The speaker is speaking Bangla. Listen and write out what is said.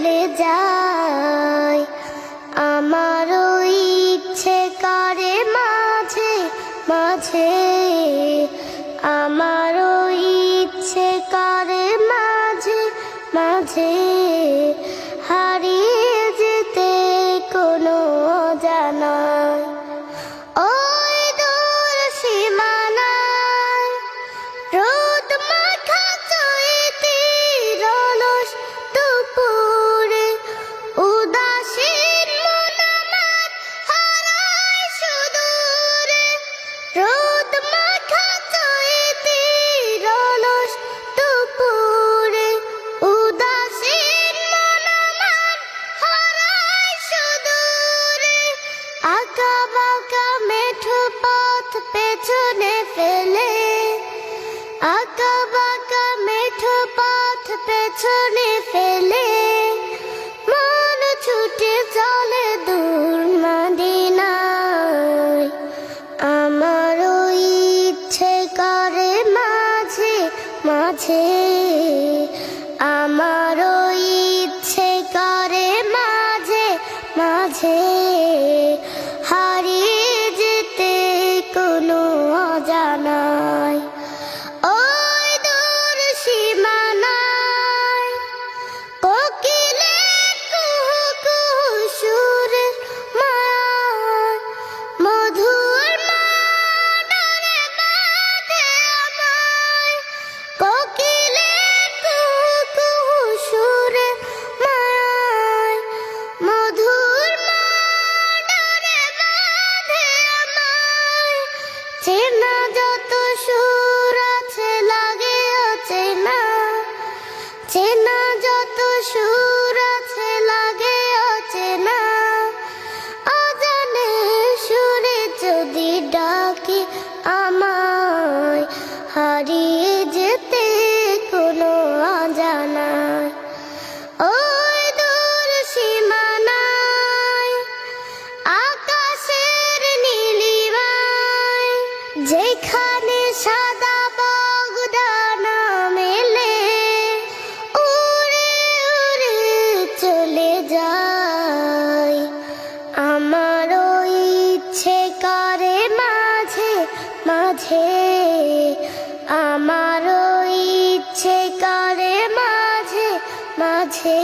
চলে যায়। আমারও ইচ্ছে করে মাঝে মাঝে, আমারও ইচ্ছে করে মাঝে মাঝে হারিয়ে যেতে কোনো অজানায়। ওই দূর সীমানায় রোদ মাখা চৈতির অলস দুপুরে উদাসীন মন আমার হারায় সুদূরে। রোদ মাখা চৈতির অলস দুপুরে উদাসীন মন আমার হারায় সুদূরে। আঁকা বাঁকা মেঠো পথ পেছনে ফেলে, আঁকা বাঁকা মেঠো পথ পেছনে ফেলে মন ছুটে চলে দূর মদিনায়। আমারও ইচ্ছে করে মাঝে মাঝে, আমারও ইচ্ছে করে মাঝে মাঝে হারিয়ে যেতে কোনো অজানায়। ওই দূর সীমানায় কোকিলের কুহু কুহু সুরের মায়ায় মধুর মাডারে বাঁধে আমায়। কোকিলের কুহু কুহু সুরের মায়ায় মধুর মাডারে বাঁধে আমায়। চেনা যত সুর আছে লাগে অচেনা, চেনা যত সুর আছে লাগে অচেনা। অজানে সুরে যদি ডাকে আমায়, হারিয়ে যেতে কোনো অজানায়। ওই দূর সীমানায় আকাশের নীলিমায় যেখানে সাদা বগদানা মেলে উড়ে উড়ে চলে যায়। আমারও ইচ্ছে করে মাঝে মাঝে, আমারও ইচ্ছে করে মাঝে মাঝে